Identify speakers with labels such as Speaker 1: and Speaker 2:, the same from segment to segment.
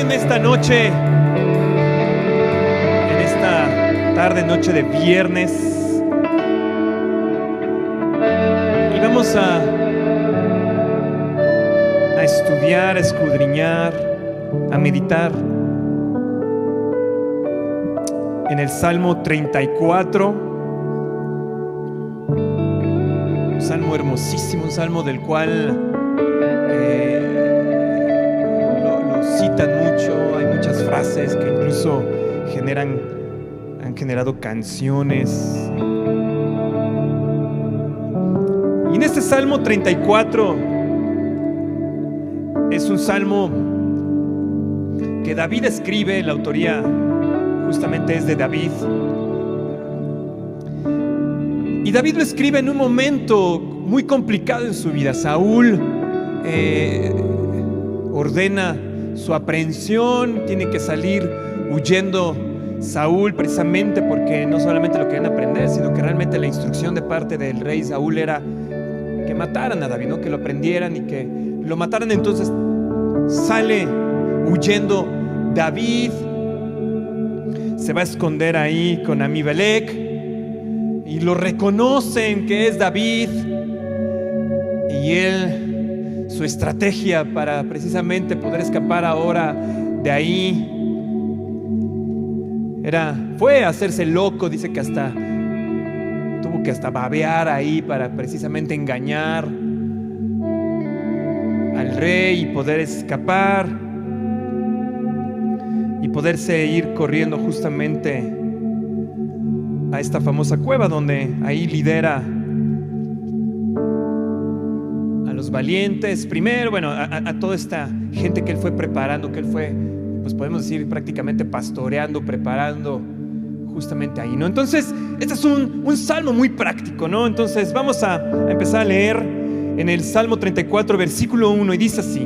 Speaker 1: acompáñenme esta noche, en esta tarde, noche de viernes, y vamos a estudiar, a escudriñar, a meditar en el Salmo 34, un salmo hermosísimo, un salmo del cual lo citan mucho. Hay muchas frases que incluso han generado canciones. Y en este Salmo 34 es un salmo que David escribe. La autoría justamente es de David, y David lo escribe en un momento muy complicado en su vida. Saúl ordena su aprehensión, tiene que salir huyendo Saúl, precisamente porque no solamente lo querían aprender, sino que realmente la instrucción de parte del rey Saúl era que mataran a David, ¿no? Que lo prendieran y que lo mataran. Entonces sale huyendo David, se va a esconder ahí con Amimelec, y lo reconocen que es David. Y él, su estrategia para precisamente poder escapar ahora de ahí fue hacerse loco. Dice que tuvo que babear ahí para precisamente engañar al rey y poder escapar y poderse ir corriendo justamente a esta famosa cueva, donde ahí lidera a los valientes primero, a toda esta gente que él fue preparando, que él fue, pues podemos decir, prácticamente pastoreando, preparando justamente ahí, ¿no? Entonces, este es un salmo muy práctico, ¿no? Entonces vamos a empezar a leer en el Salmo 34, versículo 1, y dice así: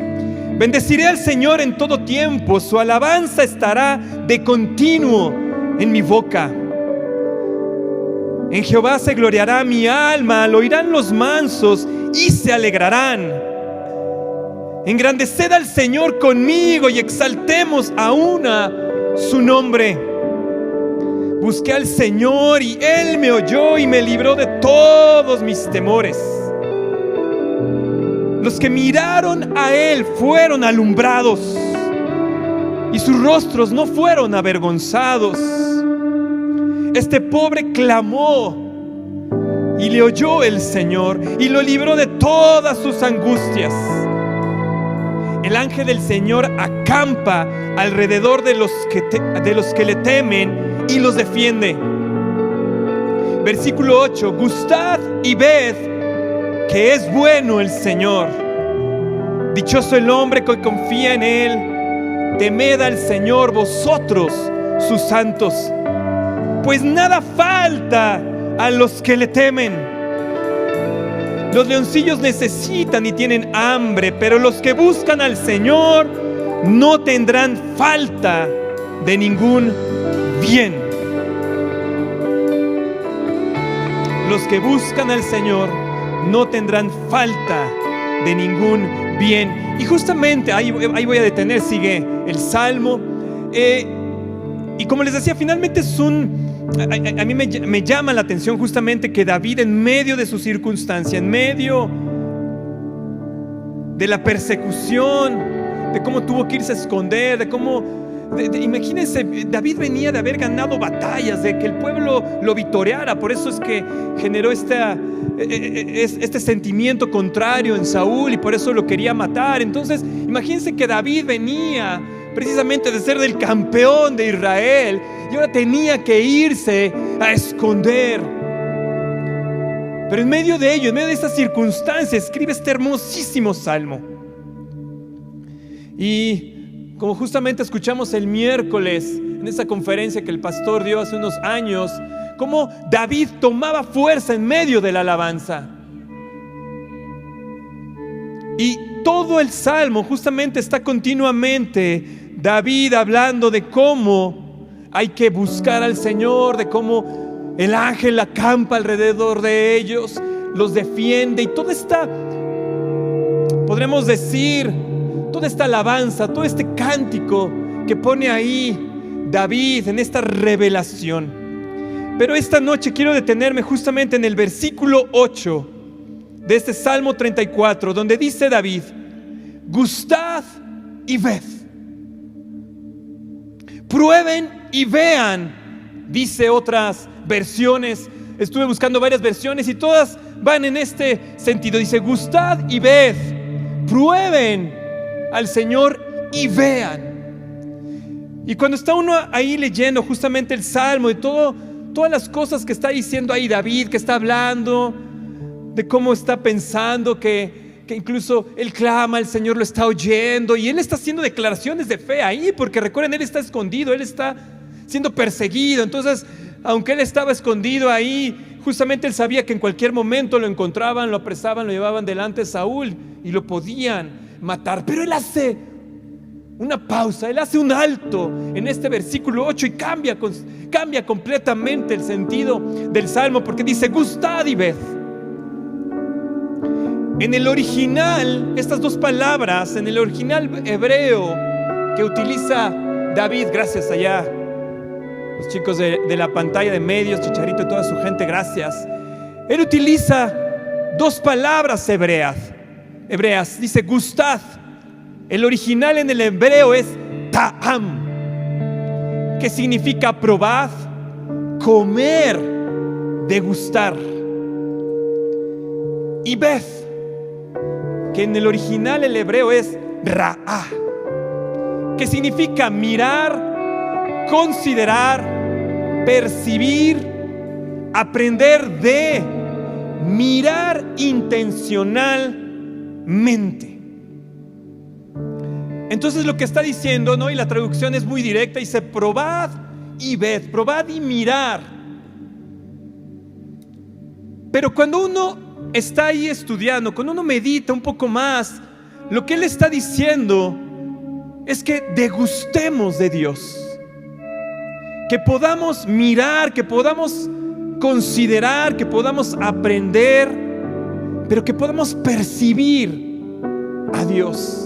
Speaker 1: bendeciré al Señor en todo tiempo, su alabanza estará de continuo en mi boca. En Jehová se gloriará mi alma, lo oirán los mansos y se alegrarán. Engrandeced al Señor conmigo y exaltemos aún a su nombre. Busqué al Señor y Él me oyó y me libró de todos mis temores. Los que miraron a Él fueron alumbrados y sus rostros no fueron avergonzados. Este pobre clamó y le oyó el Señor y lo libró de todas sus angustias. El ángel del Señor acampa alrededor de los que le temen y los defiende. Versículo 8: gustad y ved que es bueno el Señor. Dichoso el hombre que confía en Él. Temed al Señor vosotros, sus santos, pues nada falta a los que le temen. Los leoncillos necesitan y tienen hambre, pero los que buscan al Señor no tendrán falta de ningún bien. Los que buscan al Señor no tendrán falta de ningún bien. Y justamente ahí voy a detener, sigue el Salmo. Y como les decía, finalmente a mí me llama la atención justamente que David, en medio de su circunstancia, en medio de la persecución, de cómo tuvo que irse a esconder, de cómo, imagínense, David venía de haber ganado batallas, de que el pueblo lo vitoreara. Por eso es que generó este sentimiento contrario en Saúl, y por eso lo quería matar. Entonces, imagínense que David venía precisamente de ser del campeón de Israel, y ahora tenía que irse a esconder. Pero en medio de ello, en medio de estas circunstancias, escribe este hermosísimo salmo. Y como justamente escuchamos el miércoles en esa conferencia que el pastor dio hace unos años, cómo David tomaba fuerza en medio de la alabanza. Y todo el salmo justamente está continuamente David hablando de cómo hay que buscar al Señor, de cómo el ángel acampa alrededor de ellos, los defiende, y toda esta, podremos decir, toda esta alabanza, todo este cántico que pone ahí David en esta revelación. Pero esta noche quiero detenerme justamente en el versículo 8 de este Salmo 34, donde dice David: gustad y ved, prueben y vean. Dice otras versiones, estuve buscando varias versiones y todas van en este sentido. Dice: gustad y ved, prueben al Señor y vean. Y cuando está uno ahí leyendo justamente el Salmo, de todas las cosas que está diciendo ahí David, que está hablando, de cómo está pensando, que incluso él clama, el Señor lo está oyendo, y él está haciendo declaraciones de fe ahí, porque recuerden, él está escondido, él está siendo perseguido. Entonces, aunque él estaba escondido ahí, justamente él sabía que en cualquier momento lo encontraban, lo apresaban, lo llevaban delante de Saúl y lo podían matar. Pero él hace una pausa, él hace un alto en este versículo 8 y cambia completamente el sentido del Salmo, porque dice: gustad y ved. En el original, estas dos palabras, en el original hebreo que utiliza David, gracias allá los chicos de la pantalla de medios, Chicharito y toda su gente, gracias. Él utiliza dos palabras hebreas. Dice gustad. El original en el hebreo es ta'am, que significa probad, comer, degustar. Y ved, que en el original el hebreo es ra'ah, que significa mirar, considerar, percibir, aprender de, mirar intencionalmente. Entonces lo que está diciendo, ¿no? Y la traducción es muy directa, dice: probad y ved, probad y mirar. Pero cuando uno está ahí estudiando, cuando uno medita un poco más, lo que él está diciendo es que degustemos de Dios, que podamos mirar, que podamos considerar, que podamos aprender, pero que podamos percibir a Dios.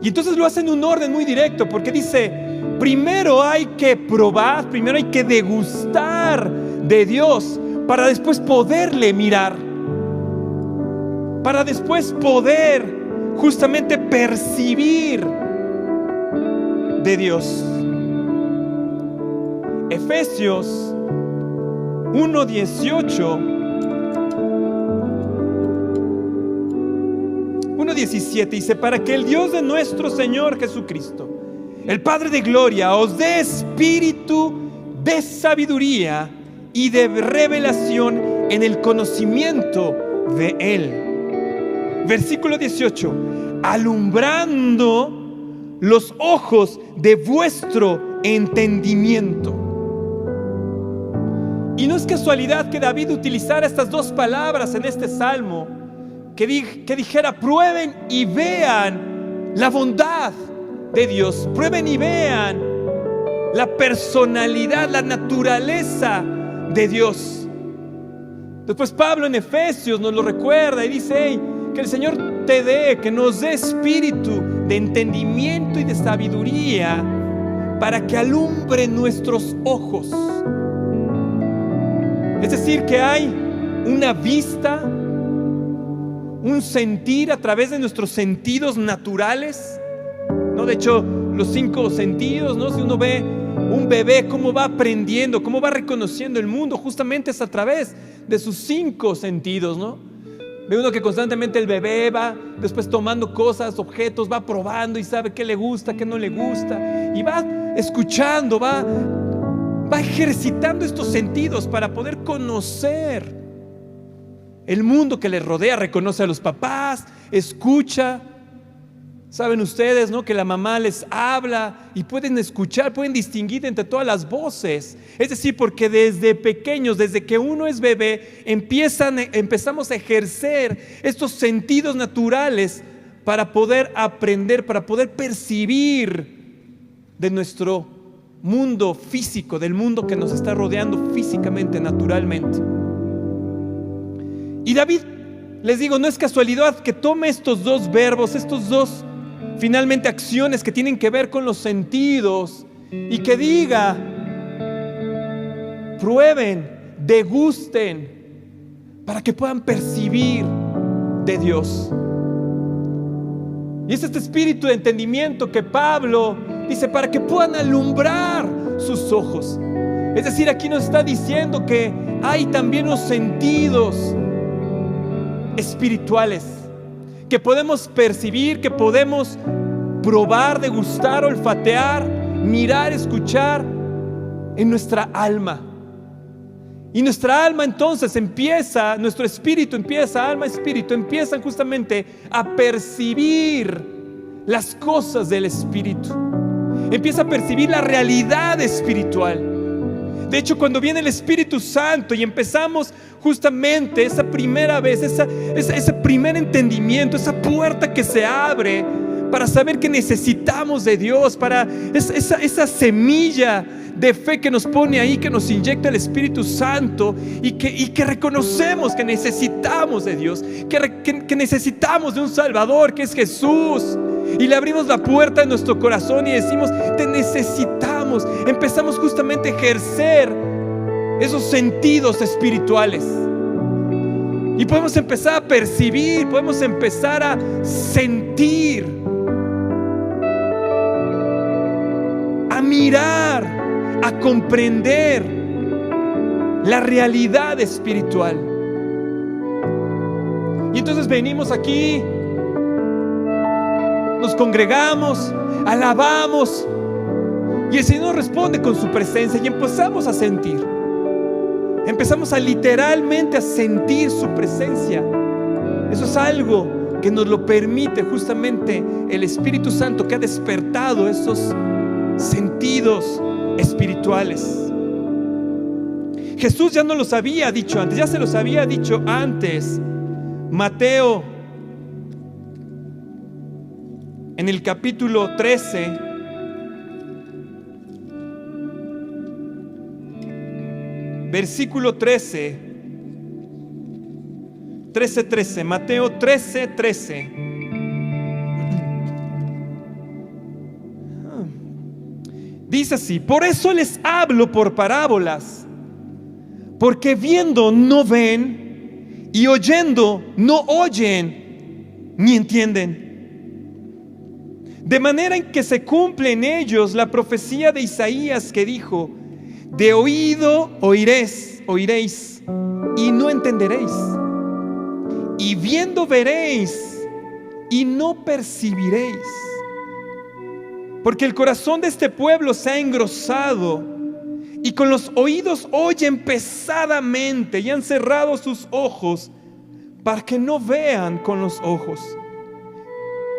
Speaker 1: Y entonces lo hace en un orden muy directo, porque dice: primero hay que probar, primero hay que degustar de Dios, para después poderle mirar, para después poder justamente percibir de Dios. Efesios 1:17 dice: para que el Dios de nuestro Señor Jesucristo, el Padre de gloria, os dé espíritu de sabiduría y de revelación en el conocimiento de Él. Versículo 18: alumbrando los ojos de vuestro entendimiento. Y no es casualidad que David utilizara estas dos palabras en este salmo, que dijera: prueben y vean la bondad de Dios, prueben y vean la personalidad, la naturaleza de Dios. Después Pablo en Efesios nos lo recuerda y dice: hey, que el Señor te dé, que nos dé espíritu de entendimiento y de sabiduría, para que alumbre nuestros ojos. Es decir, que hay una vista, un sentir a través de nuestros sentidos naturales, ¿no? De hecho, los 5 sentidos, ¿no? Si uno ve un bebé, cómo va aprendiendo, cómo va reconociendo el mundo, justamente es a través de sus 5 sentidos, ¿no? Ve uno que constantemente el bebé va después tomando cosas, objetos, va probando y sabe qué le gusta, qué no le gusta, y va escuchando, va ejercitando estos sentidos para poder conocer el mundo que le rodea. Reconoce a los papás, escucha. Saben ustedes, ¿no?, que la mamá les habla y pueden escuchar, pueden distinguir entre todas las voces. Es decir, porque desde pequeños, desde que uno es bebé, empezamos a ejercer estos sentidos naturales para poder aprender, para poder percibir de nuestro mundo físico, del mundo que nos está rodeando físicamente, naturalmente. Y David, les digo, no es casualidad que tome estos dos verbos, estos dos finalmente acciones que tienen que ver con los sentidos, y que diga: prueben, degusten, para que puedan percibir de Dios. Y es este espíritu de entendimiento que Pablo dice, para que puedan alumbrar sus ojos. Es decir, aquí nos está diciendo que hay también los sentidos espirituales que podemos percibir, que podemos probar, degustar, olfatear, mirar, escuchar en nuestra alma. Y nuestra alma entonces empieza, nuestro espíritu empieza, alma, espíritu, empiezan justamente a percibir las cosas del espíritu. Empieza a percibir la realidad espiritual. De hecho, cuando viene el Espíritu Santo y empezamos justamente esa primera vez, ese primer entendimiento, esa puerta que se abre para saber que necesitamos de Dios, para esa semilla de fe que nos pone ahí, que nos inyecta el Espíritu Santo, y que reconocemos que necesitamos de Dios, que necesitamos de un Salvador que es Jesús, y le abrimos la puerta de nuestro corazón y decimos: te necesitamos. Empezamos justamente a ejercer esos sentidos espirituales, y podemos empezar a percibir, podemos empezar a sentir, a mirar, a comprender la realidad espiritual. Y entonces venimos aquí, nos congregamos, alabamos, y el Señor responde con su presencia, y empezamos a sentir, empezamos a literalmente a sentir su presencia. Eso es algo que nos lo permite justamente el Espíritu Santo, que ha despertado esos sentidos espirituales. Jesús ya no los había dicho antes, ya se los había dicho antes. Mateo, en el capítulo 13, versículo 13, Mateo 13. Dice así: por eso les hablo por parábolas, porque viendo no ven, y oyendo no oyen ni entienden. De manera en que se cumple en ellos la profecía de Isaías, que dijo: de oído oiréis y no entenderéis, y viendo veréis y no percibiréis. Porque el corazón de este pueblo se ha engrosado, y con los oídos oyen pesadamente, y han cerrado sus ojos, para que no vean con los ojos,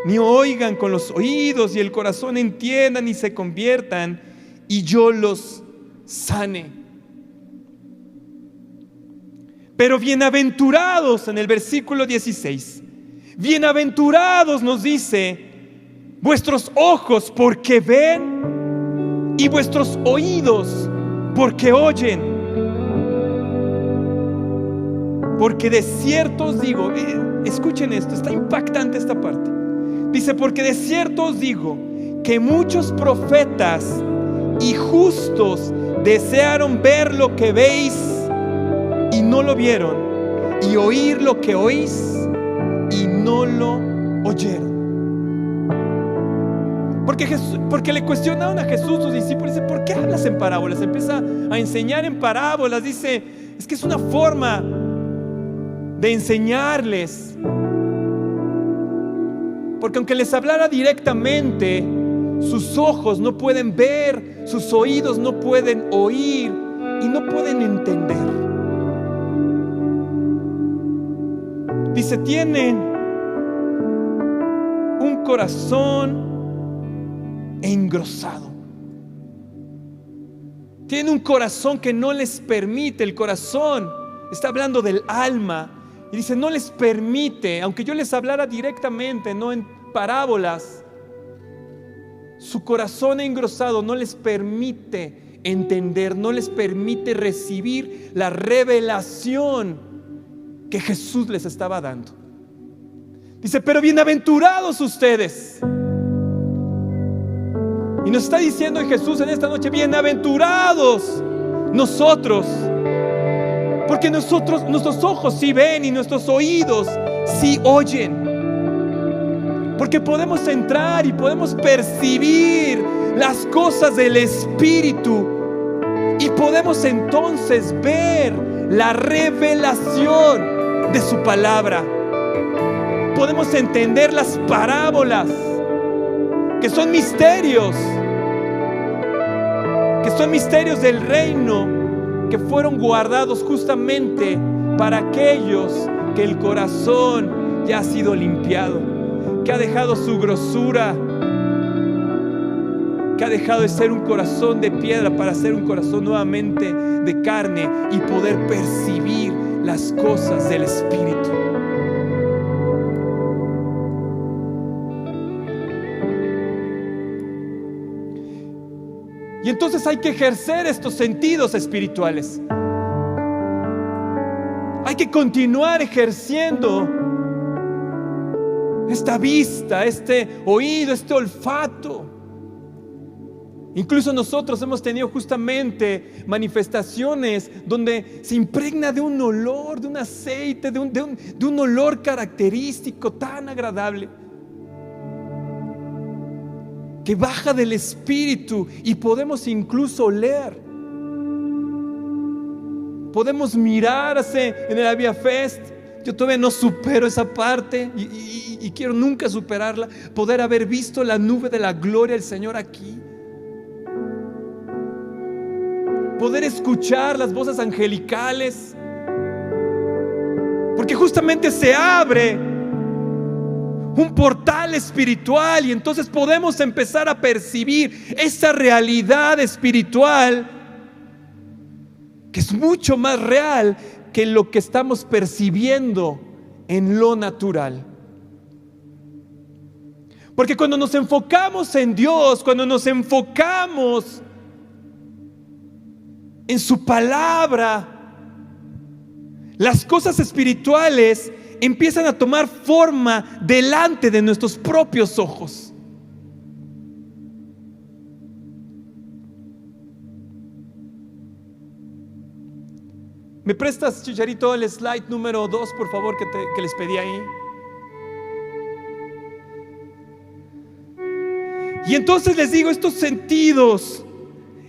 Speaker 1: ni oigan con los oídos, y el corazón entiendan y se conviertan, y yo los sane. Pero bienaventurados, en el versículo 16, bienaventurados nos dice, vuestros ojos porque ven, y vuestros oídos porque oyen. Porque de cierto os digo, escuchen esto, está impactante esta parte. Dice: porque de cierto os digo que muchos profetas y justos desearon ver lo que veis y no lo vieron, y oír lo que oís y no lo oyeron. Porque le cuestionaron a Jesús sus discípulos, dice: ¿por qué hablas en parábolas? Empieza a enseñar en parábolas. Dice: es que es una forma de enseñarles, porque aunque les hablara directamente, sus ojos no pueden ver, sus oídos no pueden oír y no pueden entender. Dice: tienen un corazón engrosado. Tienen un corazón que no les permite. El corazón está hablando del alma, y dice: no les permite, aunque yo les hablara directamente, no en parábolas, su corazón engrosado no les permite entender, no les permite recibir la revelación que Jesús les estaba dando. Dice: pero bienaventurados ustedes, Y nos está diciendo Jesús en esta noche: bienaventurados nosotros, porque nuestros ojos sí ven y nuestros oídos sí oyen, porque podemos entrar y podemos percibir las cosas del Espíritu, y podemos entonces ver la revelación de su palabra. Podemos entender las parábolas, que son misterios del reino, que fueron guardados justamente para aquellos que el corazón ya ha sido limpiado, que ha dejado su grosura, que ha dejado de ser un corazón de piedra para ser un corazón nuevamente de carne y poder percibir las cosas del Espíritu. Y entonces hay que ejercer estos sentidos espirituales. Hay que continuar ejerciendo esta vista, este oído, este olfato. Incluso nosotros hemos tenido justamente manifestaciones donde se impregna de un olor, de un aceite, de un olor característico tan agradable, que baja del Espíritu, y podemos incluso oler. Podemos mirar en el Avia Fest. Yo todavía no supero esa parte y quiero nunca superarla. Poder haber visto la nube de la gloria del Señor aquí. Poder escuchar las voces angelicales. Porque justamente se abre un portal espiritual, y entonces podemos empezar a percibir esa realidad espiritual que es mucho más real que lo que estamos percibiendo en lo natural. Porque cuando nos enfocamos en Dios, cuando nos enfocamos en su palabra, las cosas espirituales empiezan a tomar forma delante de nuestros propios ojos. ¿Me prestas, Chicharito, el slide número 2, por favor, que les pedí ahí? Y entonces les digo, estos sentidos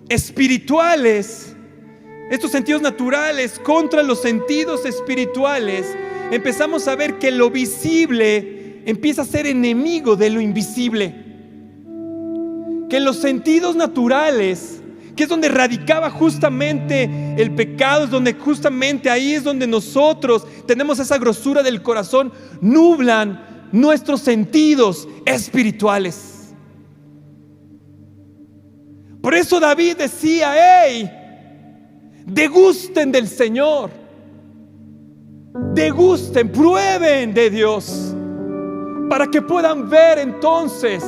Speaker 1: espirituales, estos sentidos naturales contra los sentidos espirituales, empezamos a ver que lo visible empieza a ser enemigo de lo invisible. Que los sentidos naturales, que es donde radicaba justamente el pecado, es donde justamente ahí es donde nosotros tenemos esa grosura del corazón, nublan nuestros sentidos espirituales. Por eso David decía: hey, degusten del Señor, degusten, prueben de Dios, para que puedan ver entonces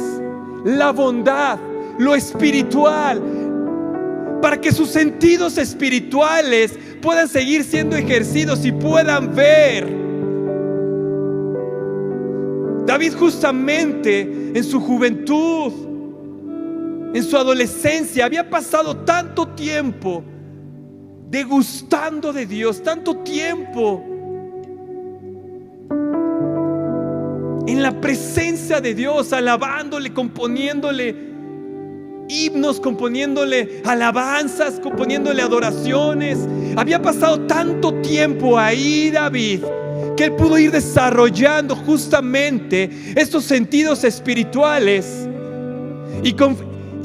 Speaker 1: la bondad, lo espiritual, para que sus sentidos espirituales puedan seguir siendo ejercidos y puedan ver. David justamente en su juventud, en su adolescencia, había pasado tanto tiempo degustando de Dios, tanto tiempo en la presencia de Dios, alabándole, componiéndole himnos, componiéndole alabanzas, componiéndole adoraciones. Había pasado tanto tiempo ahí David, que él pudo ir desarrollando justamente estos sentidos espirituales. Y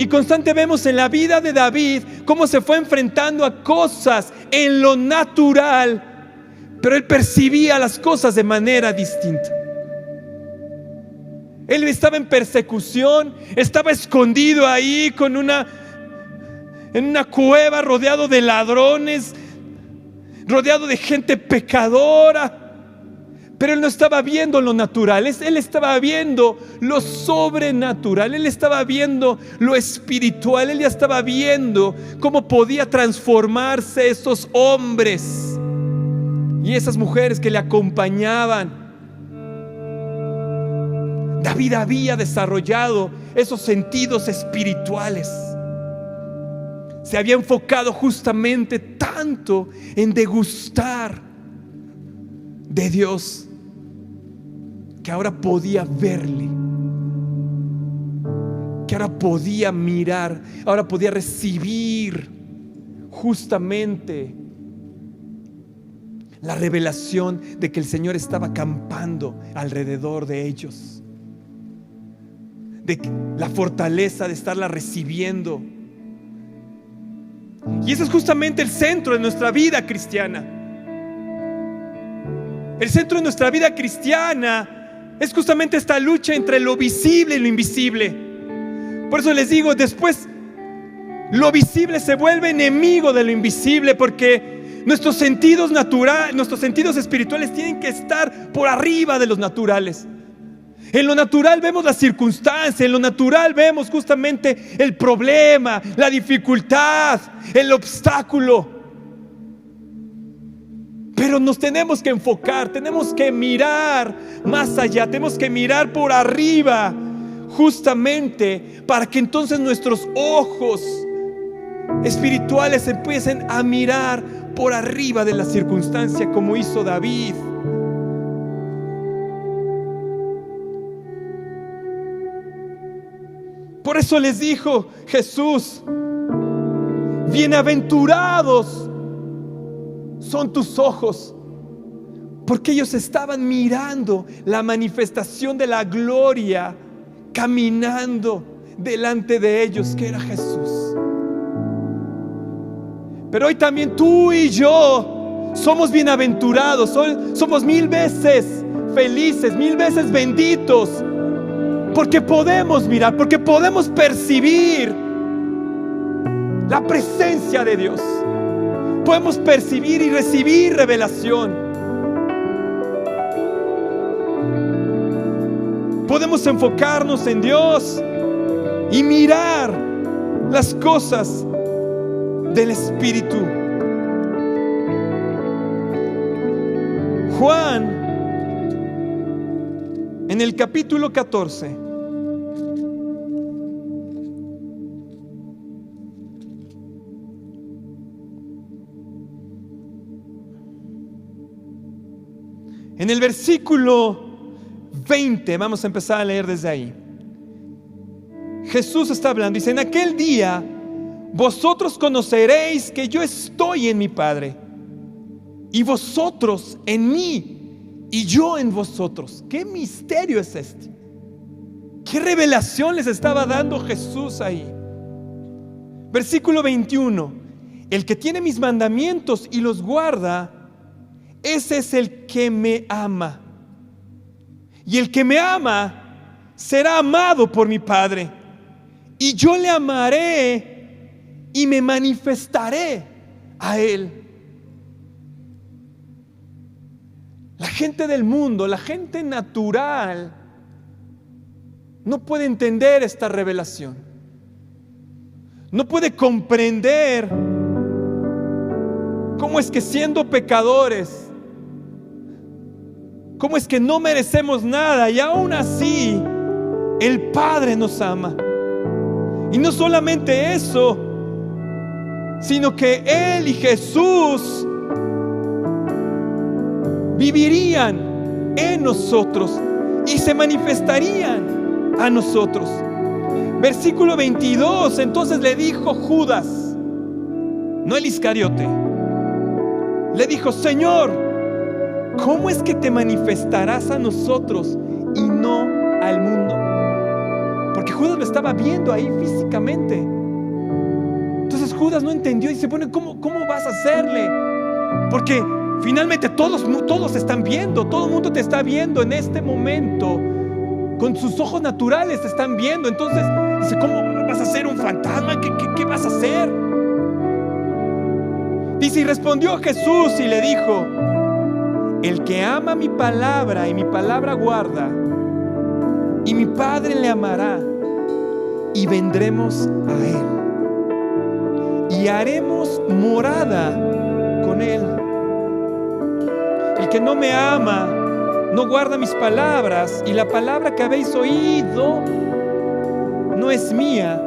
Speaker 1: constante vemos en la vida de David cómo se fue enfrentando a cosas en lo natural, pero él percibía las cosas de manera distinta. Él estaba en persecución, estaba escondido ahí en una cueva, rodeado de ladrones, rodeado de gente pecadora. Pero él no estaba viendo lo natural, él estaba viendo lo sobrenatural, él estaba viendo lo espiritual, él ya estaba viendo cómo podía transformarse esos hombres y esas mujeres que le acompañaban. David había desarrollado esos sentidos espirituales. Se había enfocado justamente tanto en degustar de Dios, que ahora podía verle, que ahora podía mirar, ahora podía recibir justamente la revelación de que el Señor estaba acampando alrededor de ellos, de la fortaleza de estarla recibiendo. Y ese es justamente el centro de nuestra vida cristiana. El centro de nuestra vida cristiana es justamente esta lucha entre lo visible y lo invisible. Por eso les digo, después lo visible se vuelve enemigo de lo invisible, porque nuestros sentidos naturales, nuestros sentidos espirituales tienen que estar por arriba de los naturales. En lo natural vemos la circunstancia, en lo natural vemos justamente el problema, la dificultad, el obstáculo. Pero nos tenemos que enfocar, tenemos que mirar más allá, tenemos que mirar por arriba, justamente para que entonces nuestros ojos espirituales empiecen a mirar por arriba de la circunstancia, como hizo David. Por eso les dijo Jesús: bienaventurados son tus ojos, porque ellos estaban mirando la manifestación de la gloria caminando delante de ellos, que era Jesús. Pero hoy también tú y yo somos bienaventurados, somos 1000 veces felices, 1000 veces benditos, porque podemos mirar, porque podemos percibir la presencia de Dios. Podemos percibir y recibir revelación. Podemos enfocarnos en Dios y mirar las cosas del Espíritu. Juan, en el capítulo 14, en el versículo 20, vamos a empezar a leer desde ahí. Jesús está hablando, dice: en aquel día vosotros conoceréis que yo estoy en mi Padre, y vosotros en mí, y yo en vosotros. ¿Qué misterio es este? ¿Qué revelación les estaba dando Jesús ahí? Versículo 21: el que tiene mis mandamientos y los guarda, ese es el que me ama. Y el que me ama será amado por mi Padre, y yo le amaré y me manifestaré a él. La gente del mundo, la gente natural, no puede entender esta revelación. No puede comprender cómo es que, siendo pecadores, cómo es que no merecemos nada, y aún así el Padre nos ama. Y no solamente eso, sino que Él y Jesús vivirían en nosotros y se manifestarían a nosotros. Versículo 22: entonces le dijo Judas, no el Iscariote, le dijo: Señor, ¿cómo es que te manifestarás a nosotros y no al mundo? Porque Judas lo estaba viendo ahí físicamente. Entonces Judas no entendió y dice: bueno, ¿cómo vas a hacerle? Porque finalmente todos están viendo, todo el mundo te está viendo en este momento. Con sus ojos naturales te están viendo. Entonces dice: ¿cómo vas a ser un fantasma? ¿Qué vas a hacer? Dice: y respondió Jesús y le dijo: el que ama mi palabra y mi palabra guarda, y mi Padre le amará, y vendremos a él, y haremos morada con él. El que no me ama no guarda mis palabras, y la palabra que habéis oído no es mía,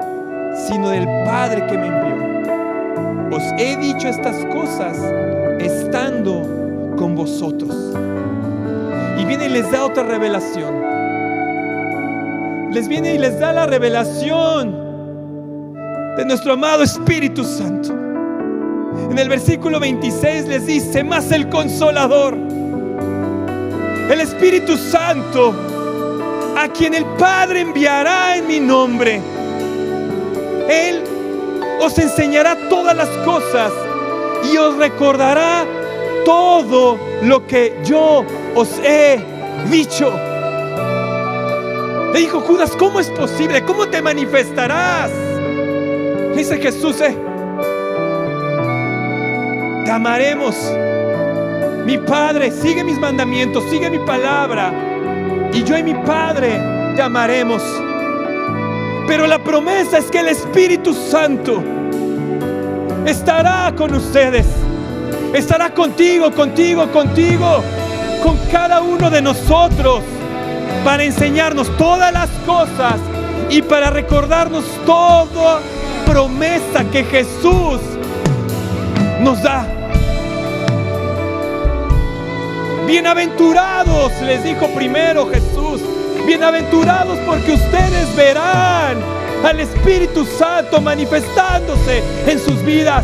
Speaker 1: sino del Padre que me envió. Os he dicho estas cosas estando con vosotros. Y viene y les da otra revelación. Les viene y les da la revelación de nuestro amado Espíritu Santo. En el versículo 26 les dice: mas el Consolador, el Espíritu Santo, a quien el Padre enviará en mi nombre, Él os enseñará todas las cosas y os recordará todo lo que yo os he dicho. Le dijo Judas: ¿cómo es posible? ¿Cómo te manifestarás? Dice Jesús: te amaremos. Mi Padre sigue mis mandamientos, sigue mi palabra, y yo y mi Padre te amaremos. Pero la promesa es que el Espíritu Santo estará con ustedes, estará contigo, con cada uno de nosotros, para enseñarnos todas las cosas y para recordarnos toda promesa que Jesús nos da. Bienaventurados, les dijo primero Jesús, bienaventurados porque ustedes verán al Espíritu Santo manifestándose en sus vidas.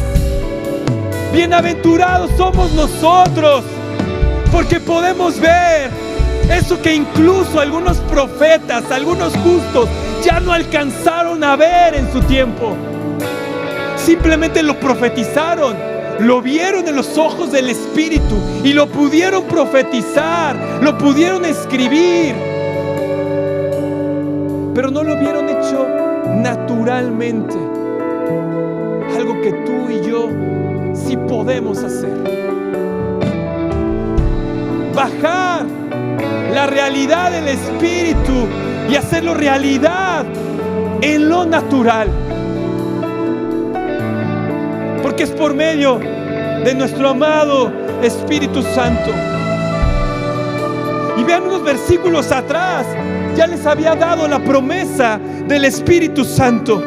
Speaker 1: Bienaventurados somos nosotros porque podemos ver eso que incluso algunos profetas, algunos justos ya no alcanzaron a ver en su tiempo. Simplemente lo profetizaron, lo vieron en los ojos del Espíritu y lo pudieron profetizar, lo pudieron escribir, pero no lo vieron hecho naturalmente. Algo que tú y yo sí podemos hacer: bajar la realidad del Espíritu y hacerlo realidad en lo natural, porque es por medio de nuestro amado Espíritu Santo. Y vean unos versículos atrás, ya les había dado la promesa del Espíritu Santo,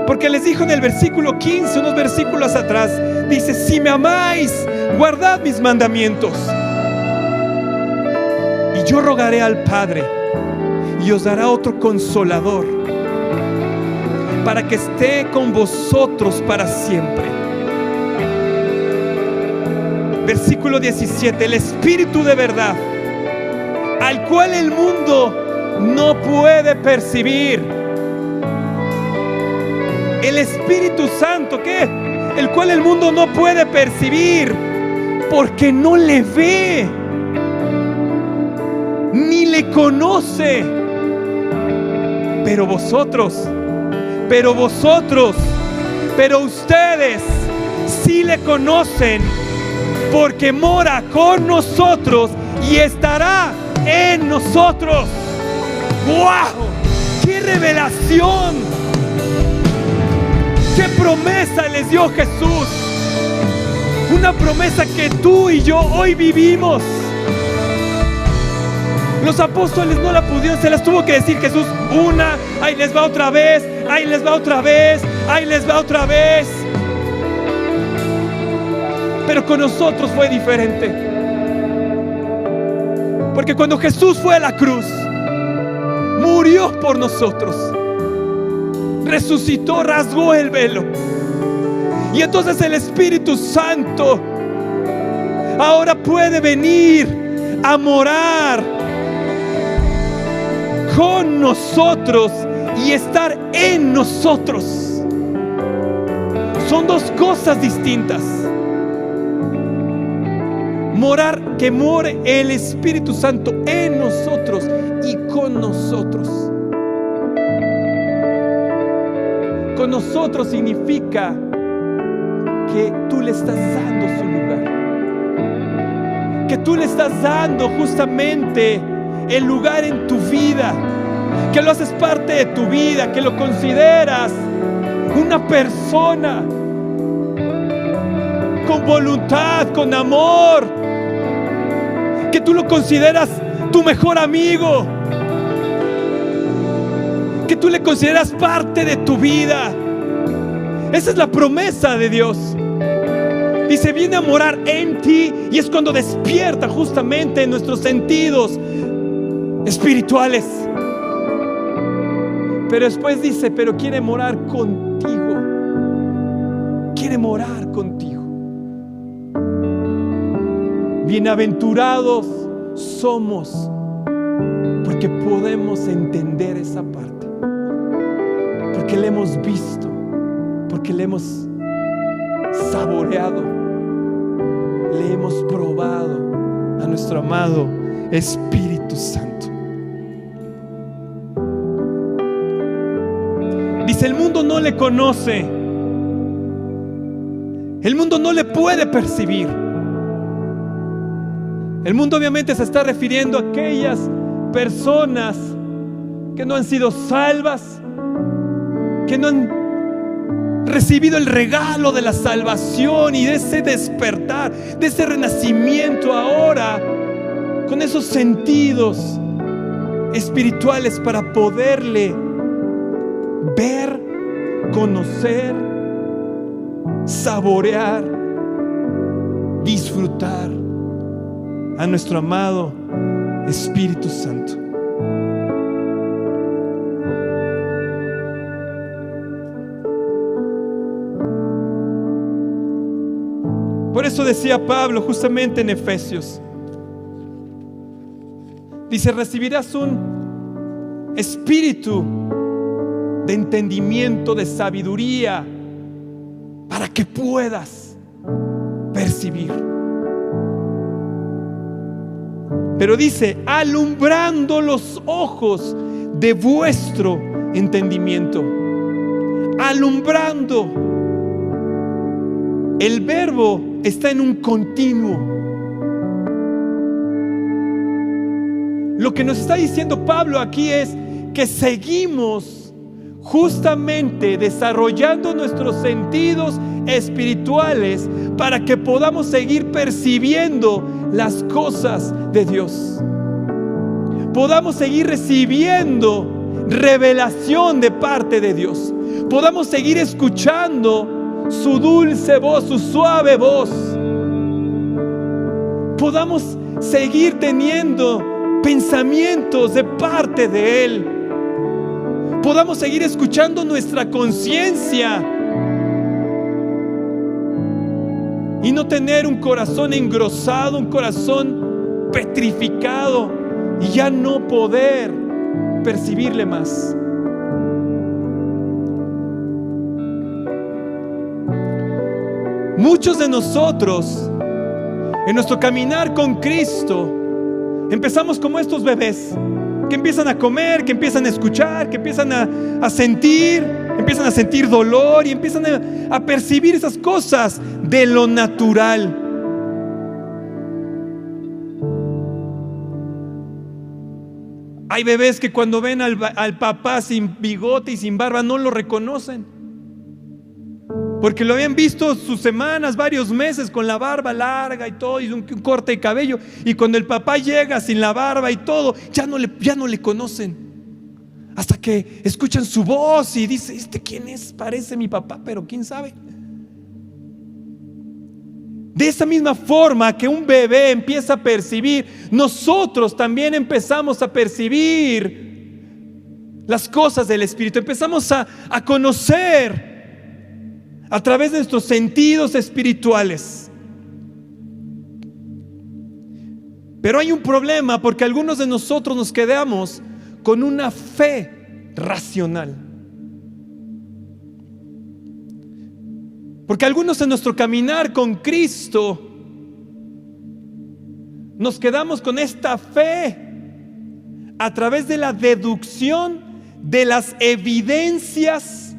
Speaker 1: porque les dijo en el versículo 15, unos versículos atrás, dice: si me amáis, guardad mis mandamientos. Y yo rogaré al Padre y os dará otro Consolador, para que esté con vosotros para siempre. Versículo 17: el Espíritu de verdad, al cual el mundo no puede percibir. El Espíritu Santo, ¿qué? El cual el mundo no puede percibir, porque no le ve ni le conoce. Pero ustedes sí le conocen, porque mora con nosotros y estará en nosotros. ¡Wow! ¡Qué revelación! ¡Qué promesa les dio Jesús! Una promesa que tú y yo hoy vivimos. Los apóstoles no la pudieron, se las tuvo que decir Jesús una, ahí les va otra vez, ahí les va otra vez, ahí les va otra vez. Pero con nosotros fue diferente, porque cuando Jesús fue a la cruz, murió por nosotros, resucitó, rasgó el velo, y entonces el Espíritu Santo ahora puede venir a morar con nosotros y estar en nosotros. Son dos cosas distintas. Morar, que more el Espíritu Santo en nosotros y con nosotros. Con nosotros significa que tú le estás dando su lugar, que tú le estás dando justamente el lugar en tu vida, que lo haces parte de tu vida, que lo consideras una persona con voluntad, con amor, que tú lo consideras tu mejor amigo, que tú le consideras parte de tu vida. Esa es la promesa de Dios. Dice, viene a morar en ti, y es cuando despierta justamente nuestros sentidos espirituales. Pero después dice, pero quiere morar contigo. Quiere morar contigo. Bienaventurados somos porque podemos entender esa parte, porque le hemos visto, porque le hemos saboreado, le hemos probado a nuestro amado Espíritu Santo. Dice, el mundo no le conoce, el mundo no le puede percibir. El mundo obviamente se está refiriendo a aquellas personas que no han sido salvas, que no han recibido el regalo de la salvación y de ese despertar, de ese renacimiento ahora, con esos sentidos espirituales para poderle ver, conocer, saborear, disfrutar a nuestro amado Espíritu Santo. Por eso decía Pablo justamente en Efesios, dice, recibirás un espíritu de entendimiento, de sabiduría, para que puedas percibir. Pero dice, alumbrando los ojos de vuestro entendimiento. Alumbrando. El verbo está en un continuo. Lo que nos está diciendo Pablo aquí es que seguimos justamente desarrollando nuestros sentidos espirituales para que podamos seguir percibiendo las cosas de Dios, podamos seguir recibiendo revelación de parte de Dios, podamos seguir escuchando su dulce voz, su suave voz, podamos seguir teniendo pensamientos de parte de Él, podamos seguir escuchando nuestra conciencia y no tener un corazón engrosado, un corazón petrificado y ya no poder percibirle más. Muchos de nosotros en nuestro caminar con Cristo empezamos como estos bebés que empiezan a comer, que empiezan a escuchar, que empiezan a sentir, empiezan a sentir dolor y empiezan a percibir esas cosas de lo natural. Hay bebés que cuando ven al papá sin bigote y sin barba no lo reconocen, porque lo habían visto sus semanas, varios meses con la barba larga y todo, y un corte de cabello, y cuando el papá llega sin la barba y todo, ya no le conocen, hasta que escuchan su voz y dicen, ¿quién es? Parece mi papá, pero quién sabe. De esa misma forma que un bebé empieza a percibir, nosotros también empezamos a percibir las cosas del Espíritu, empezamos a conocer a través de nuestros sentidos espirituales. Pero hay un problema, porque algunos de nosotros nos quedamos con una fe racional. Porque algunos en nuestro caminar con Cristo nos quedamos con esta fe a través de la deducción de las evidencias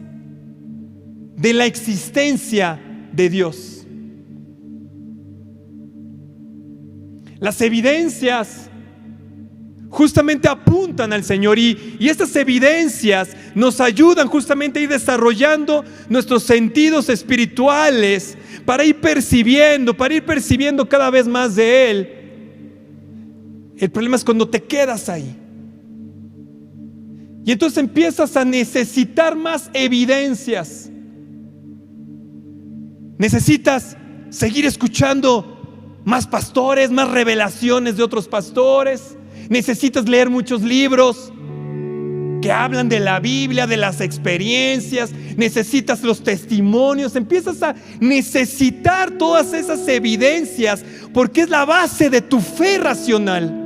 Speaker 1: de la existencia de Dios. Las evidencias justamente apuntan al Señor, y estas evidencias nos ayudan justamente a ir desarrollando nuestros sentidos espirituales para ir percibiendo cada vez más de Él. El problema es cuando te quedas ahí. Y entonces empiezas a necesitar más evidencias. Necesitas seguir escuchando más pastores, más revelaciones de otros pastores. Necesitas leer muchos libros que hablan de la Biblia, de las experiencias. Necesitas los testimonios. Empiezas a necesitar todas esas evidencias porque es la base de tu fe racional.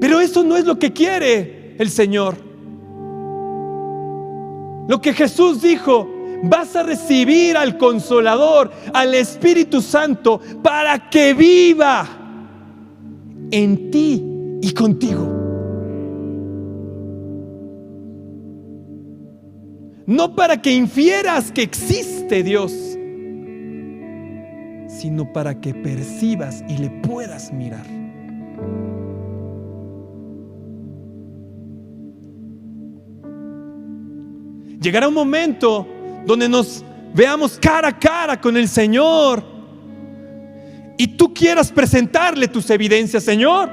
Speaker 1: Pero eso no es lo que quiere el Señor. Lo que Jesús dijo: vas a recibir al Consolador, al Espíritu Santo, para que viva en ti y contigo. No para que infieras que existe Dios, sino para que percibas y le puedas mirar. Llegará un momento donde nos veamos cara a cara con el Señor y tú quieras presentarle tus evidencias. Señor,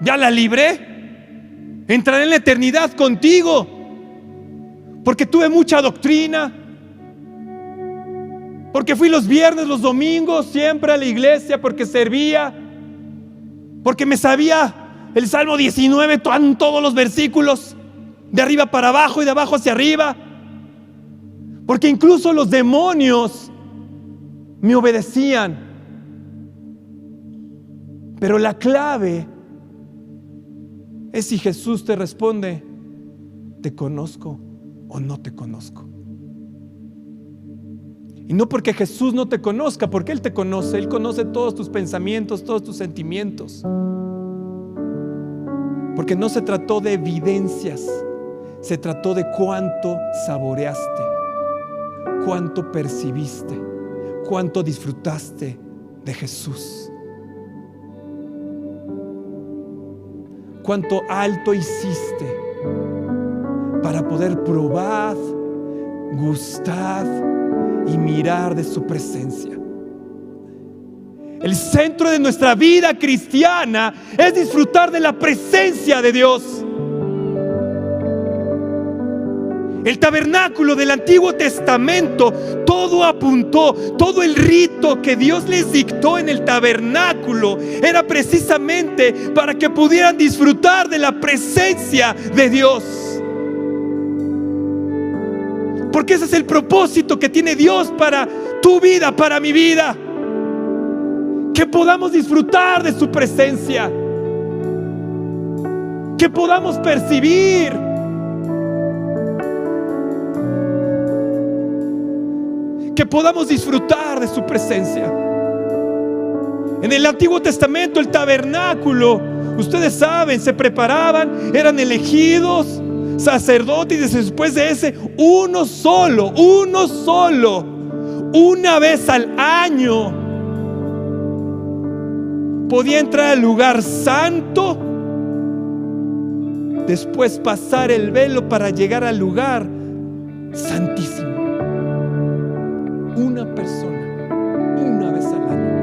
Speaker 1: ya la libré, entraré en la eternidad contigo porque tuve mucha doctrina, porque fui los viernes, los domingos siempre a la iglesia, porque servía, porque me sabía el Salmo 19 en todos los versículos, de arriba para abajo y de abajo hacia arriba, porque incluso los demonios me obedecían. Pero la clave es si Jesús te responde: ¿te conozco o no te conozco? Y no porque Jesús no te conozca, porque Él te conoce. Él conoce todos tus pensamientos, todos tus sentimientos. Porque no se trató de evidencias, se trató de cuánto saboreaste, cuánto percibiste, cuánto disfrutaste de Jesús, cuánto alto hiciste para poder probar, gustar y mirar de su presencia. El centro de nuestra vida cristiana es disfrutar de la presencia de Dios. El tabernáculo del Antiguo Testamento, todo apuntó, todo el rito que Dios les dictó en el tabernáculo era precisamente para que pudieran disfrutar de la presencia de Dios. Porque ese es el propósito que tiene Dios para tu vida, para mi vida. Que podamos disfrutar de su presencia, que podamos percibir, que podamos disfrutar de su presencia. En el Antiguo Testamento, el tabernáculo, ustedes saben, se preparaban, eran elegidos sacerdotes, y después de ese, uno solo, una vez al año podía entrar al lugar santo, después pasar el velo para llegar al lugar santísimo. Una persona, una vez al año.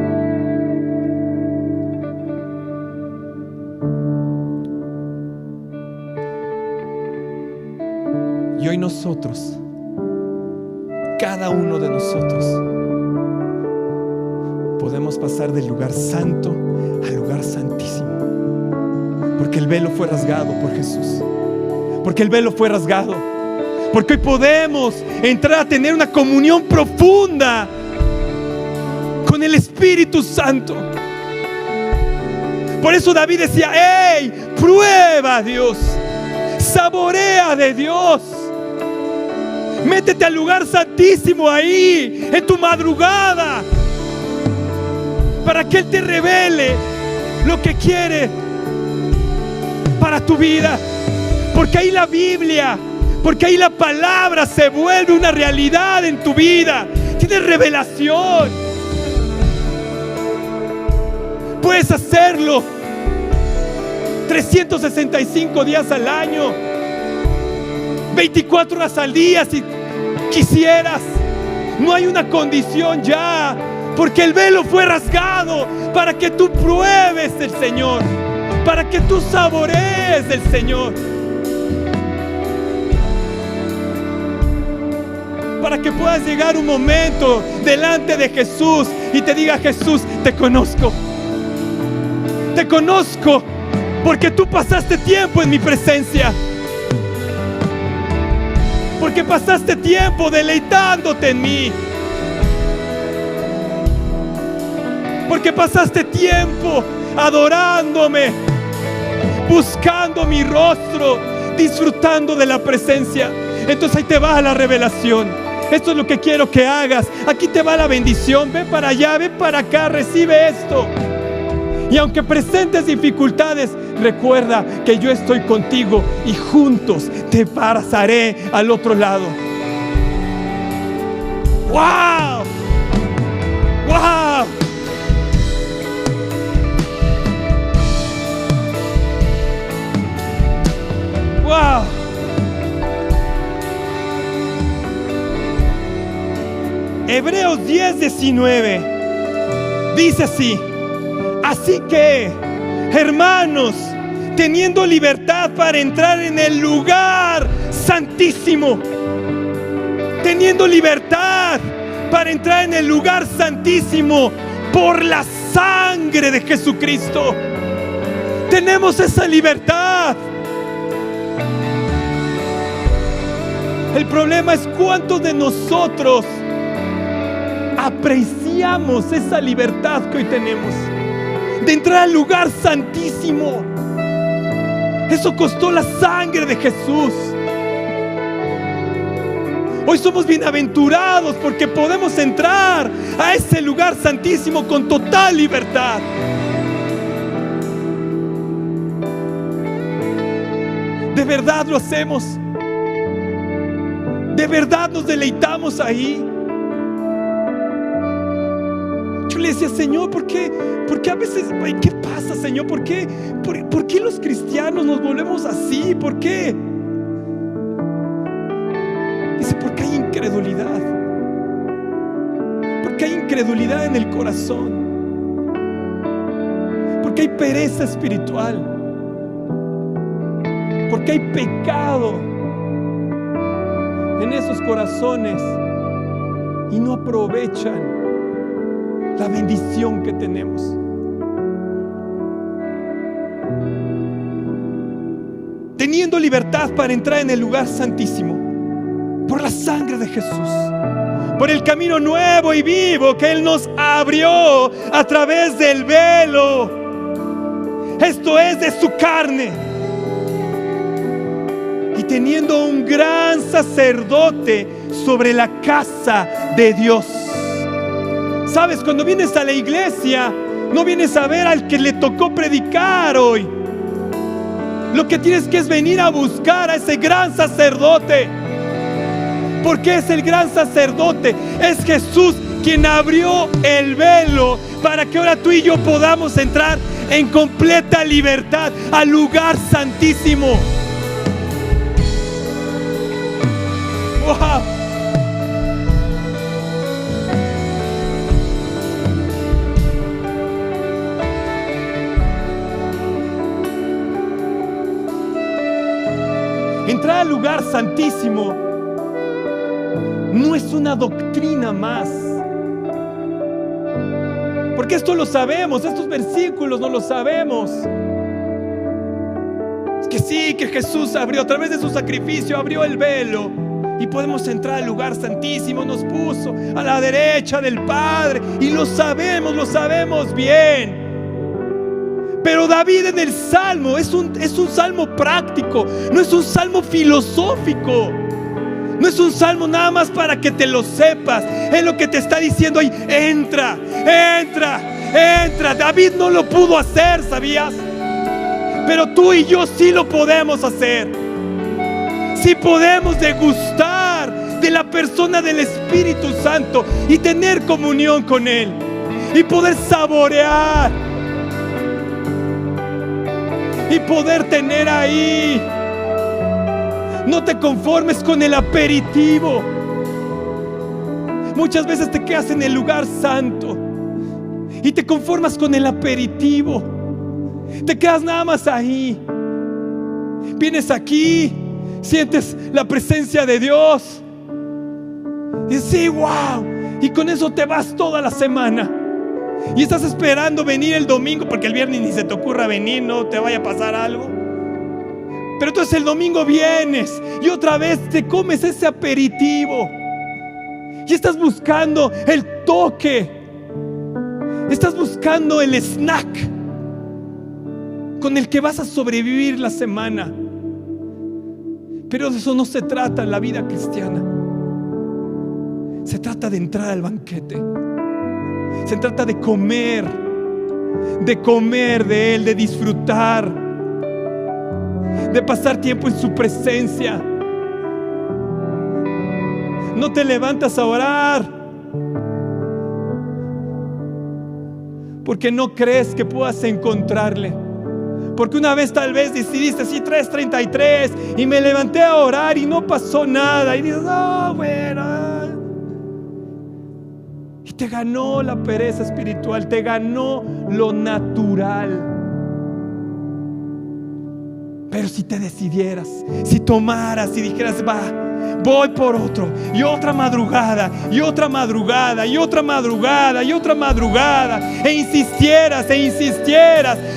Speaker 1: Y hoy nosotros, cada uno de nosotros, podemos pasar del lugar santo al lugar santísimo, porque el velo fue rasgado por Jesús, porque el velo fue rasgado, porque hoy podemos entrar a tener una comunión profunda con el Espíritu Santo. Por eso David decía: ¡hey! Prueba a Dios, saborea de Dios, métete al lugar santísimo ahí en tu madrugada, para que Él te revele lo que quiere para tu vida. Porque ahí la Biblia, porque ahí la palabra se vuelve una realidad en tu vida. Tienes revelación. Puedes hacerlo 365 días al año, 24 horas al día si quisieras. No hay una condición ya, porque el velo fue rasgado para que tú pruebes del Señor, para que tú saborees del Señor, para que puedas llegar un momento delante de Jesús y te diga: Jesús, te conozco porque tú pasaste tiempo en mi presencia, porque pasaste tiempo deleitándote en mí, porque pasaste tiempo adorándome, buscando mi rostro, disfrutando de la presencia. Entonces ahí te va la revelación. Esto es lo que quiero que hagas. Aquí te va la bendición. Ve para allá, ve para acá, recibe esto. Y aunque presentes dificultades, recuerda que yo estoy contigo y juntos te pasaré al otro lado. ¡Wow! ¡Wow! ¡Wow! Hebreos 10:19 dice así: así que, hermanos, teniendo libertad para entrar en el lugar santísimo, teniendo libertad para entrar en el lugar santísimo por la sangre de Jesucristo, tenemos esa libertad. El problema es cuántos de nosotros apreciamos esa libertad que hoy tenemos de entrar al lugar santísimo. Eso costó la sangre de Jesús. Hoy somos bienaventurados porque podemos entrar a ese lugar santísimo con total libertad. ¿De verdad lo hacemos? ¿De verdad nos deleitamos ahí? Yo le decía: Señor, ¿por qué a veces, qué pasa, Señor? ¿Por qué los cristianos nos volvemos así? ¿Por qué? Dice: porque hay incredulidad. Porque hay incredulidad en el corazón. Porque hay pereza espiritual. Porque hay pecado en esos corazones y no aprovechan la bendición que tenemos. Teniendo libertad para entrar en el lugar santísimo por la sangre de Jesús, por el camino nuevo y vivo que Él nos abrió a través del velo, esto es, de su carne. Y teniendo un gran sacerdote sobre la casa de Dios. Sabes, cuando vienes a la iglesia, no vienes a ver al que le tocó predicar hoy. Lo que tienes que es venir a buscar a ese gran sacerdote. Porque es el gran sacerdote. Es Jesús quien abrió el velo para que ahora tú y yo podamos entrar en completa libertad al lugar santísimo. ¡Wow! Entrar al lugar santísimo no es una doctrina más. Porque esto lo sabemos, estos versículos no lo sabemos. Es que sí, que Jesús abrió, a través de su sacrificio, abrió el velo y podemos entrar al lugar santísimo. Nos puso a la derecha del Padre y lo sabemos bien. Pero David en el Salmo es un salmo práctico, no es un salmo filosófico, no es un salmo nada más para que te lo sepas. Es lo que te está diciendo ahí: entra. David no lo pudo hacer, ¿sabías? Pero tú y yo sí lo podemos hacer. Sí podemos degustar de la persona del Espíritu Santo y tener comunión con Él y poder saborear y poder tener ahí. No te conformes con el aperitivo. Muchas veces te quedas en el lugar santo y te conformas con el aperitivo Te quedas nada más ahí. Vienes aquí, sientes la presencia de Dios y dices, sí, wow. Y con eso te vas toda la semana. Y estás esperando venir el domingo, porque el viernes ni se te ocurra venir, no te vaya a pasar algo. Pero entonces el domingo vienes y otra vez te comes ese aperitivo. Y estás buscando el toque. Estás buscando el snack con el que vas a sobrevivir la semana. Pero de eso no se trata la vida cristiana. Se trata de entrar al banquete. Se trata de comer de Él, de disfrutar, de pasar tiempo en su presencia. No te levantas a orar porque no crees que puedas encontrarle. Porque una vez tal vez decidiste, sí, 3:33, y me levanté a orar y no pasó nada. Y dices, oh, bueno. Y te ganó la pereza espiritual, te ganó lo natural. Pero si te decidieras, si tomaras y dijeras, va, voy por otro, y otra madrugada, y otra madrugada, y otra madrugada, y otra madrugada, e insistieras,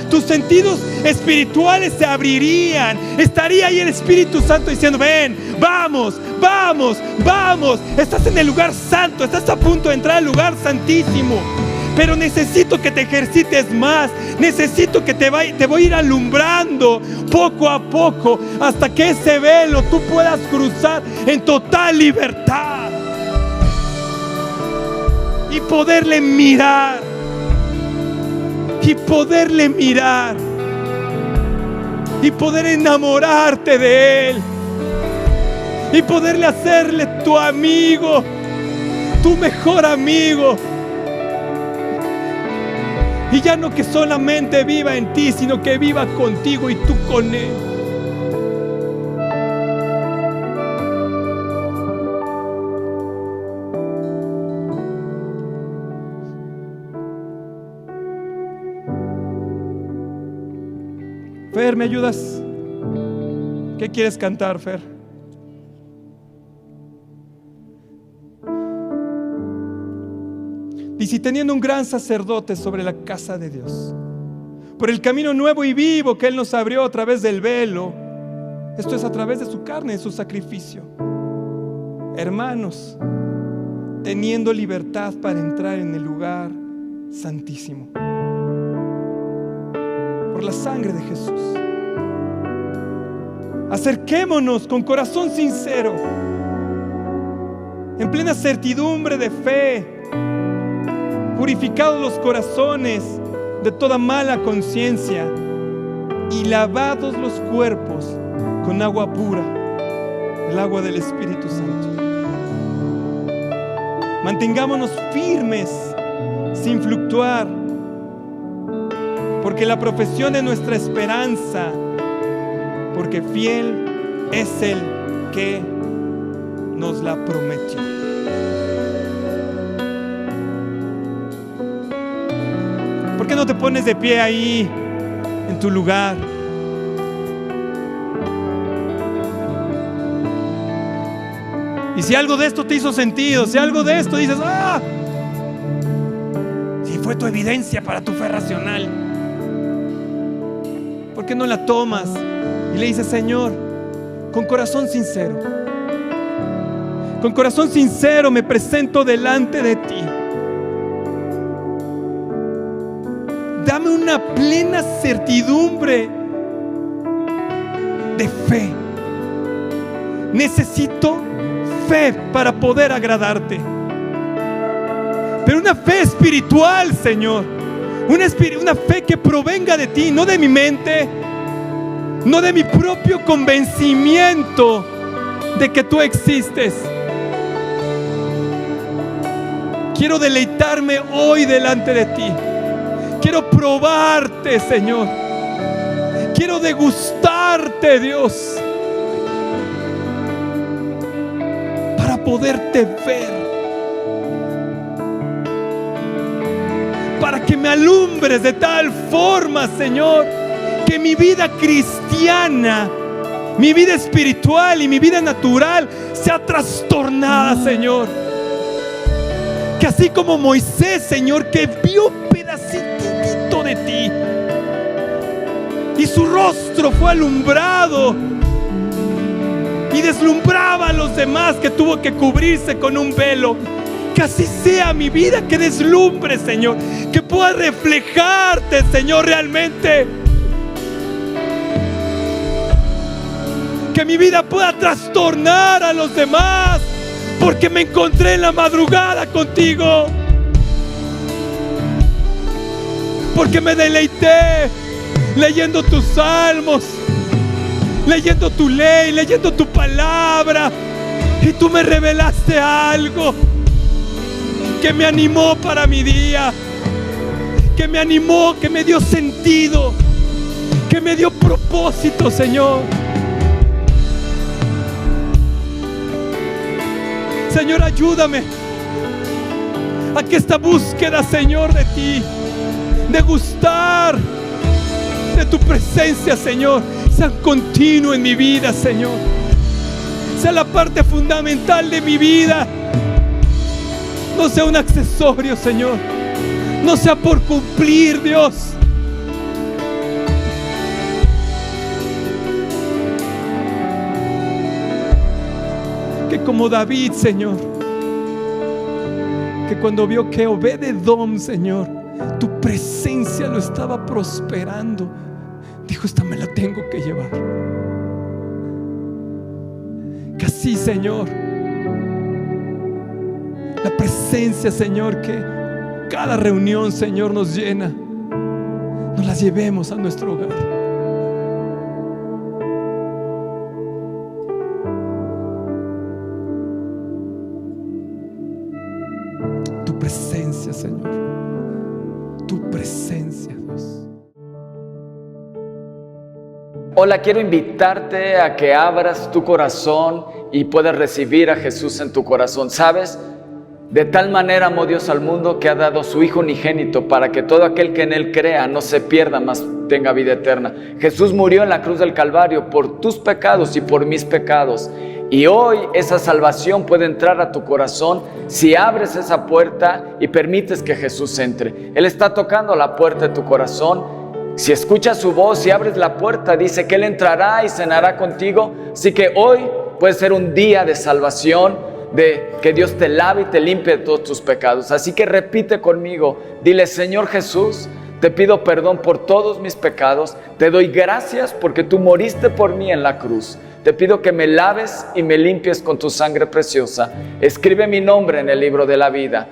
Speaker 1: tus sentidos espirituales se abrirían. Estaría ahí el Espíritu Santo diciendo, ven, vamos, vamos, vamos. Estás en el lugar santo, estás a punto de entrar al lugar santísimo. Pero necesito que te ejercites más. Necesito que te voy a ir alumbrando poco a poco hasta que ese velo tú puedas cruzar en total libertad y poderle mirar. Y poderle mirar. Y poder enamorarte de Él. Y poderle hacerle tu amigo, tu mejor amigo. Y ya no que solamente viva en ti, sino que viva contigo y tú con Él. Fer, ¿me ayudas? ¿Qué quieres cantar, Fer? Dice, teniendo un gran sacerdote sobre la casa de Dios, por el camino nuevo y vivo que Él nos abrió a través del velo, esto es a través de su carne, de su sacrificio. Hermanos, teniendo libertad para entrar en el lugar santísimo, por la sangre de Jesús, acerquémonos con corazón sincero, en plena certidumbre de fe, purificados los corazones de toda mala conciencia y lavados los cuerpos con agua pura, el agua del Espíritu Santo. Mantengámonos firmes sin fluctuar, porque la profesión de nuestra esperanza, porque fiel es el que nos la prometió. ¿Por qué no te pones de pie ahí en tu lugar? Y si algo de esto te hizo sentido, si algo de esto dices, si fue tu evidencia para tu fe racional, ¿por qué no la tomas y le dices, Señor, con corazón sincero me presento delante de ti? Dame una plena certidumbre de fe. Necesito fe para poder agradarte, pero una fe espiritual, Señor. Una fe que provenga de ti, no de mi mente, no de mi propio convencimiento de que tú existes. Quiero deleitarme hoy delante de ti. Quiero probarte, Señor. Quiero degustarte, Dios, para poderte ver, para que me alumbres de tal forma, Señor, que mi vida cristiana, mi vida espiritual y mi vida natural sea trastornada, Señor. Que así como Moisés, Señor, que vio un pedacito de ti y su rostro fue alumbrado y deslumbraba a los demás, que tuvo que cubrirse con un velo. Que así sea mi vida, que deslumbre, Señor, que pueda reflejarte, Señor, realmente. Que mi vida pueda trastornar a los demás, porque me encontré en la madrugada contigo, porque me deleité leyendo tus salmos, leyendo tu ley, leyendo tu palabra, y tú me revelaste algo que me animó para mi día, que me animó, que me dio sentido, que me dio propósito, Señor. Señor, ayúdame a que esta búsqueda, Señor, de ti, de gustar de tu presencia, Señor, sea continuo en mi vida, Señor. Sea la parte fundamental de mi vida. No sea un accesorio, Señor. No sea por cumplir, Dios. Que como David, Señor, que cuando vio que Obed-Edom, Señor, tu presencia lo estaba prosperando, dijo: esta me la tengo que llevar. Que así, Señor, la presencia, Señor, que cada reunión, Señor, nos llena, nos las llevemos a nuestro hogar. Tu presencia, Señor, tu presencia, Dios.
Speaker 2: Hola, quiero invitarte a que abras tu corazón y puedas recibir a Jesús en tu corazón. ¿Sabes? De tal manera amó Dios al mundo que ha dado su Hijo unigénito para que todo aquel que en Él crea no se pierda, mas tenga vida eterna. Jesús murió en la cruz del Calvario por tus pecados y por mis pecados. Y hoy esa salvación puede entrar a tu corazón si abres esa puerta y permites que Jesús entre. Él está tocando la puerta de tu corazón. Si escuchas su voz y abres la puerta, dice que Él entrará y cenará contigo. Así que hoy puede ser un día de salvación, de que Dios te lave y te limpie de todos tus pecados. Así que repite conmigo, dile: Señor Jesús, te pido perdón por todos mis pecados. Te doy gracias porque tú moriste por mí en la cruz. Te pido que me laves y me limpies con tu sangre preciosa. Escribe mi nombre en el libro de la vida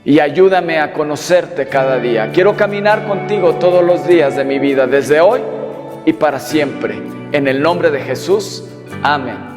Speaker 2: y ayúdame a conocerte cada día. Quiero caminar contigo todos los días de mi vida, desde hoy y para siempre. En el nombre de Jesús, amén.